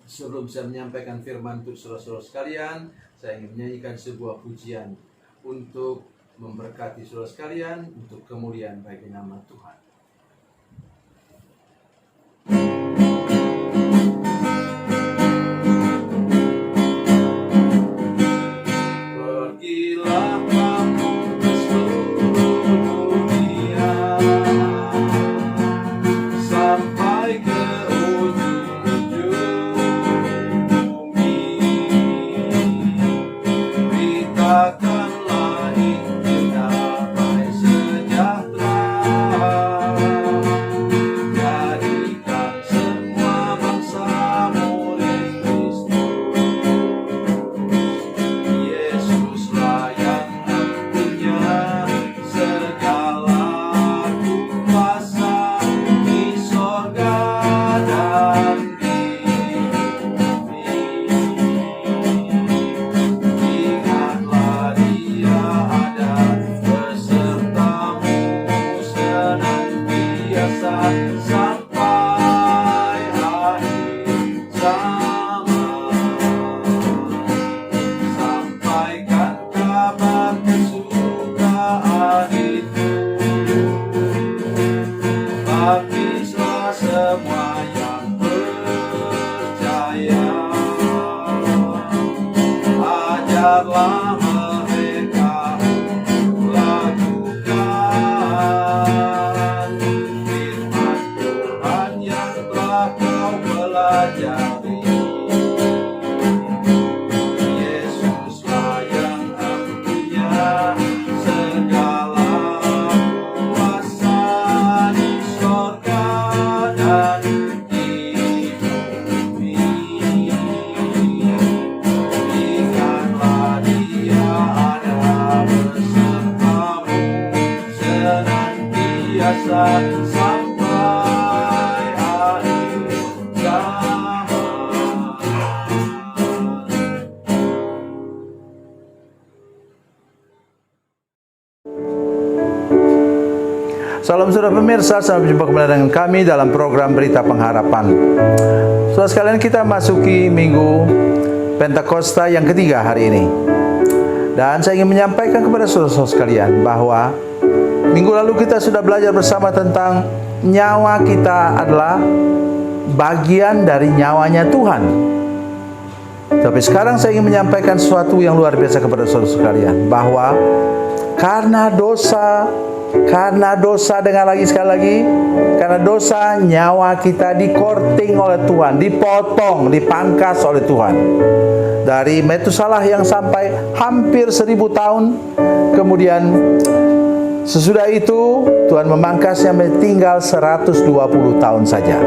Sebelum saya menyampaikan firman untuk saudara-saudara sekalian, saya ingin menyanyikan sebuah pujian untuk memberkati saudara sekalian, untuk kemuliaan bagi nama Tuhan. Pergilah kamu ke seluruh dunia, sampai ke ujung bumi. Beritakanlah Injil damai sejahtera, jadikan semua bangsa murid Kristus. Yesuslah yang punya segala kuasa di sorga dan di bumi. Ingatlah Dia ada besertamu senantiasa sampai akhir zaman. Sampaikan kabar kesukaan itu, baptislah semua yang percaya. Ajarlah mereka untuk lakukan firman Tuhan yang telah kau pelajari. Yesuslah yang punya segala kuasa di sorga dan di bumi. Ingatlah Dia ada besertamu senantiasa sampai akhir zaman. Salam saudara pemirsa, sampai jumpa kembali dengan kami dalam program Berita Pengharapan. Saudara sekalian, kita masuki minggu Pentakosta yang ketiga hari ini. Dan saya ingin menyampaikan kepada saudara-saudara sekalian bahwa minggu lalu kita sudah belajar bersama tentang nyawa kita adalah bagian dari nyawanya Tuhan. Tapi sekarang saya ingin menyampaikan sesuatu yang luar biasa kepada saudara sekalian, bahwa karena dosa, dengar lagi sekali lagi, karena dosa nyawa kita dikorting oleh Tuhan, dipotong, dipangkas oleh Tuhan. Dari Metusalah yang sampai hampir 1000 tahun, kemudian sesudah itu Tuhan memangkasnya tinggal 120 tahun saja.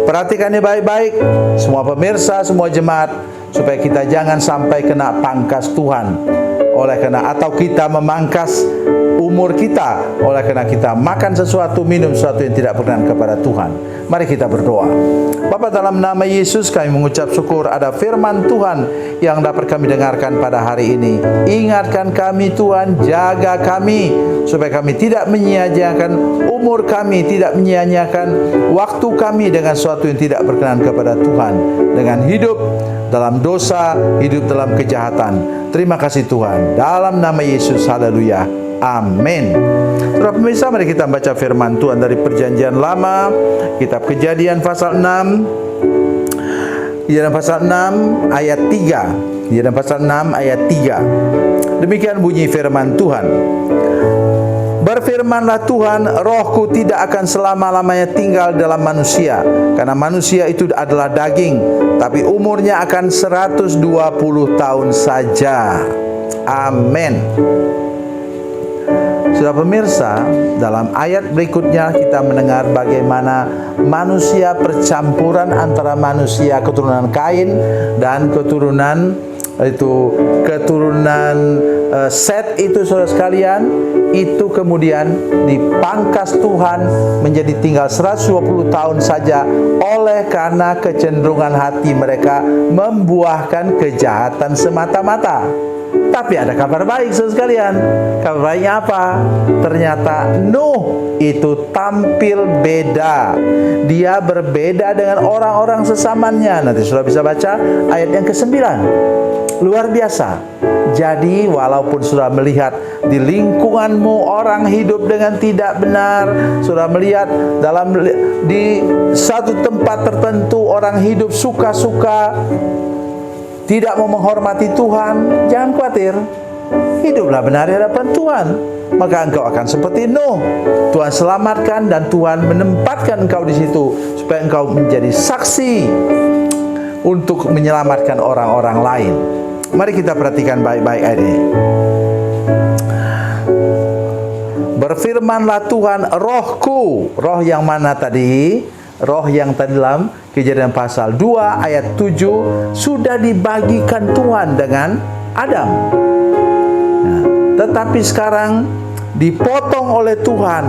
Perhatikannya baik-baik, semua pemirsa, semua jemaat, supaya kita jangan sampai kena pangkas Tuhan. Oleh karena atau kita memangkas umur kita oleh karena kita makan sesuatu, minum sesuatu yang tidak berkenan kepada Tuhan. Mari kita berdoa. Bapa, dalam nama Yesus kami mengucap syukur ada firman Tuhan yang dapat kami dengarkan pada hari ini. Ingatkan kami Tuhan, jaga kami supaya kami tidak menyia-nyiakan umur kami, tidak menyia-nyiakan waktu kami dengan sesuatu yang tidak berkenan kepada Tuhan, dengan hidup dalam dosa, hidup dalam kejahatan. Terima kasih Tuhan, dalam nama Yesus, haleluya, amin. Saudara pemirsa, mari kita baca firman Tuhan dari Perjanjian Lama, kitab Kejadian pasal 6, Kejadian pasal 6 ayat 3. Kejadian pasal 6 ayat 3. Demikian bunyi firman Tuhan. Berfirmanlah Tuhan, rohku tidak akan selama-lamanya tinggal dalam manusia, karena manusia itu adalah daging, tapi umurnya akan 120 tahun saja. Amin. Saudara pemirsa, dalam ayat berikutnya kita mendengar bagaimana manusia percampuran antara manusia keturunan Kain dan keturunan Set itu, saudara sekalian, itu kemudian dipangkas Tuhan menjadi tinggal 120 tahun saja oleh karena kecenderungan hati mereka membuahkan kejahatan semata-mata. Tapi ada kabar baik saudara sekalian. Kabar baiknya apa? Ternyata Nuh itu tampil beda. Dia berbeda dengan orang-orang sesamanya. Nanti sudah bisa baca ayat yang ke-9. Luar biasa. Jadi walaupun sudah melihat di lingkunganmu orang hidup dengan tidak benar, sudah melihat di satu tempat tertentu orang hidup suka-suka, tidak mau menghormati Tuhan, jangan khawatir. Hiduplah benar di hadapan Tuhan, maka engkau akan seperti Nuh. Tuhan selamatkan dan Tuhan menempatkan engkau di situ supaya engkau menjadi saksi untuk menyelamatkan orang-orang lain. Mari kita perhatikan baik-baik ayat ini. Berfirmanlah Tuhan, rohku. Roh yang mana tadi? Roh yang tadi dalam Kejadian pasal 2 ayat 7 sudah dibagikan Tuhan dengan Adam. Nah, tetapi sekarang dipotong oleh Tuhan,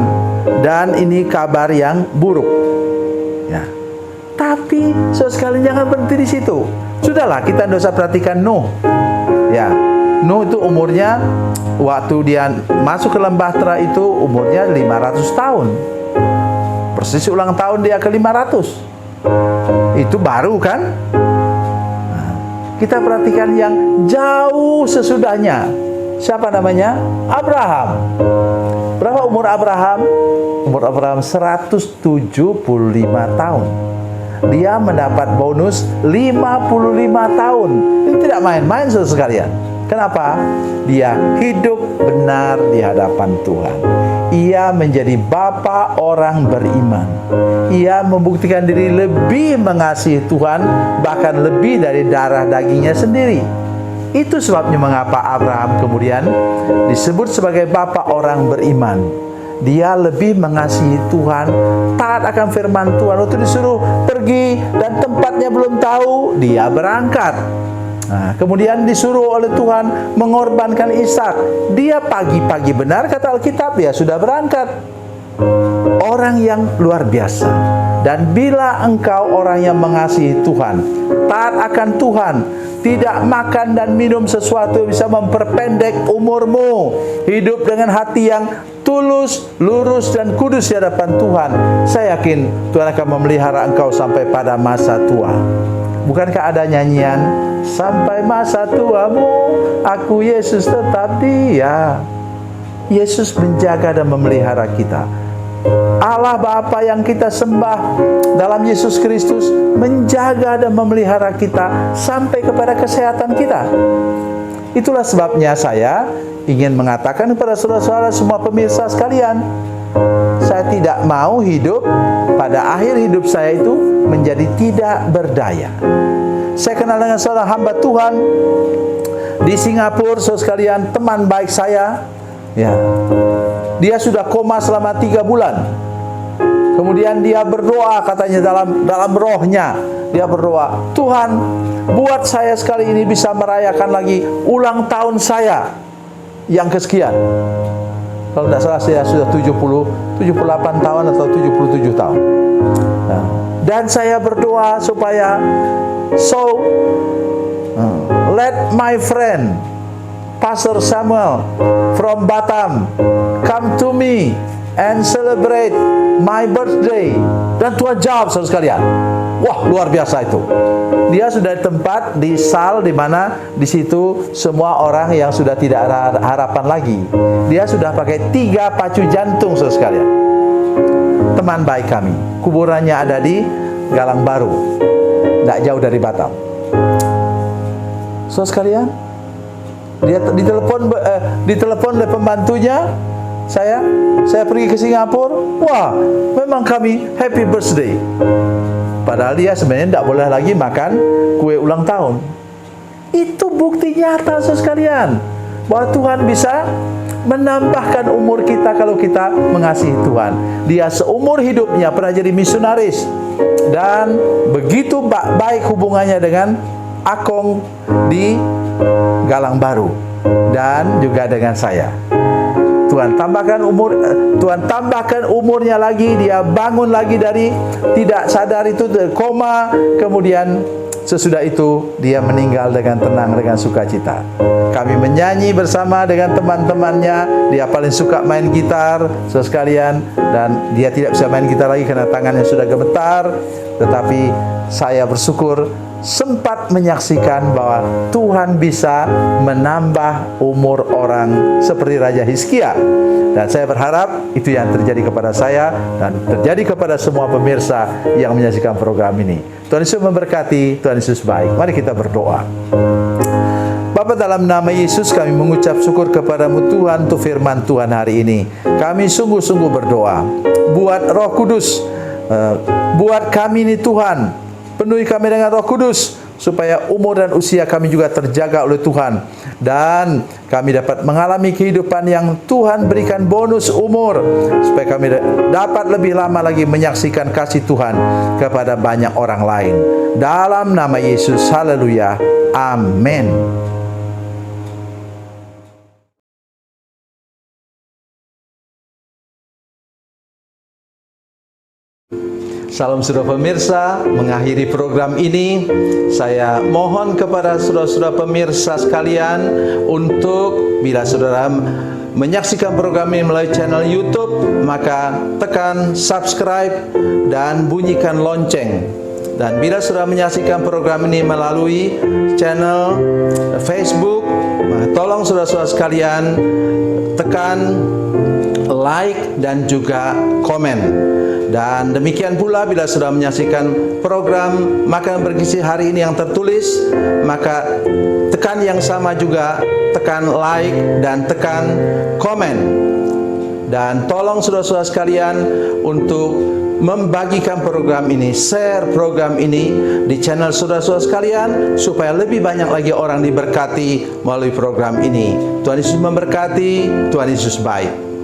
dan ini kabar yang buruk. Ya. Tapi saudara sekalian jangan berhenti di situ. Sudahlah, kita tidak usah perhatikan Nuh. Ya, Nuh itu umurnya waktu dia masuk ke lembah Bahtera itu umurnya 500 tahun. Persis ulang tahun dia ke 500. Itu baru kan? Nah, kita perhatikan yang jauh sesudahnya. Siapa namanya? Abraham. Berapa umur Abraham? Umur Abraham 175 tahun. Dia mendapat bonus 55 tahun. Ini tidak main-main saudara sekalian. Kenapa? Dia hidup benar di hadapan Tuhan. Ia menjadi bapa orang beriman. Ia membuktikan diri lebih mengasihi Tuhan, bahkan lebih dari darah dagingnya sendiri. Itu sebabnya mengapa Abraham kemudian disebut sebagai bapa orang beriman. Dia lebih mengasihi Tuhan, taat akan firman Tuhan. Waktu disuruh pergi dan tempatnya belum tahu, dia berangkat. Nah, kemudian disuruh oleh Tuhan mengorbankan Ishak. Dia pagi-pagi benar kata Alkitab, ya sudah berangkat. Orang yang luar biasa. Dan bila engkau orang yang mengasihi Tuhan, taat akan Tuhan, tidak makan dan minum sesuatu yang bisa memperpendek umurmu, hidup dengan hati yang tulus, lurus, dan kudus di hadapan Tuhan, saya yakin Tuhan akan memelihara engkau sampai pada masa tua. Bukankah ada nyanyian, sampai masa tuamu aku Yesus tetap Dia. Yesus menjaga dan memelihara kita. Allah Bapa yang kita sembah dalam Yesus Kristus menjaga dan memelihara kita sampai kepada kesehatan kita. Itulah sebabnya saya ingin mengatakan kepada saudara-saudara semua pemirsa sekalian, saya tidak mau hidup pada akhir hidup saya itu menjadi tidak berdaya. Saya kenal dengan seorang hamba Tuhan di Singapura, saudara sekalian, teman baik saya. Ya, dia sudah koma selama 3 bulan. Kemudian dia berdoa, katanya dalam rohnya dia berdoa, Tuhan, buat saya sekali ini bisa merayakan lagi ulang tahun saya yang kesekian. Kalau tidak salah saya sudah 78 tahun atau 77 tahun. Nah, dan saya berdoa supaya let my friend Pastor Samuel from Batam come to me and celebrate my birthday. Dan Tuhan jawab saudara sekalian. Wah, luar biasa itu. Dia sudah di tempat di sal di mana di situ semua orang yang sudah tidak ada harapan lagi. Dia sudah pakai 3 pacu jantung saudara sekalian. Teman baik kami, kuburannya ada di Galang Baru, tidak jauh dari Batam. Saudara sekalian, dia ditelepon oleh pembantunya. Saya pergi ke Singapura. Wah, memang kami happy birthday. Padahal dia sebenarnya tidak boleh lagi makan kue ulang tahun. Itu bukti nyata saudara sekalian bahwa Tuhan bisa menambahkan umur kita kalau kita mengasihi Tuhan. Dia seumur hidupnya pernah jadi misionaris dan begitu baik hubungannya dengan Akong di Galang Baru dan juga dengan saya. Tuhan tambahkan umurnya lagi, dia bangun lagi dari tidak sadar itu koma, kemudian sesudah itu dia meninggal dengan tenang, dengan sukacita. Kami menyanyi bersama dengan teman-temannya. Dia paling suka main gitar, saudara sekalian, dan dia tidak bisa main gitar lagi karena tangannya sudah gemetar. Tetapi saya bersyukur sempat menyaksikan bahwa Tuhan bisa menambah umur orang seperti Raja Hizkia. Dan saya berharap itu yang terjadi kepada saya dan terjadi kepada semua pemirsa yang menyaksikan program ini. Tuhan Yesus memberkati, Tuhan Yesus baik. Mari kita berdoa. Bapa, dalam nama Yesus kami mengucap syukur kepadamu Tuhan untuk firman Tuhan hari ini. Kami sungguh-sungguh berdoa buat Roh Kudus, buat kami ini Tuhan, penuhi kami dengan Roh Kudus supaya umur dan usia kami juga terjaga oleh Tuhan, dan kami dapat mengalami kehidupan yang Tuhan berikan bonus umur supaya kami dapat lebih lama lagi menyaksikan kasih Tuhan kepada banyak orang lain. Dalam nama Yesus, haleluya, amin. Salam saudara pemirsa, mengakhiri program ini saya mohon kepada saudara-saudara pemirsa sekalian untuk bila saudara menyaksikan program ini melalui channel YouTube, maka tekan subscribe dan bunyikan lonceng. Dan bila saudara menyaksikan program ini melalui channel Facebook, maka tolong saudara-saudara sekalian tekan like dan juga komen. Dan demikian pula bila sudah menyaksikan program Makan Bergizi hari ini yang tertulis, maka tekan yang sama juga, tekan like dan tekan komen. Dan tolong saudara-saudara sekalian untuk membagikan program ini, share program ini di channel saudara-saudara sekalian supaya lebih banyak lagi orang diberkati melalui program ini. Tuhan Yesus memberkati, Tuhan Yesus baik.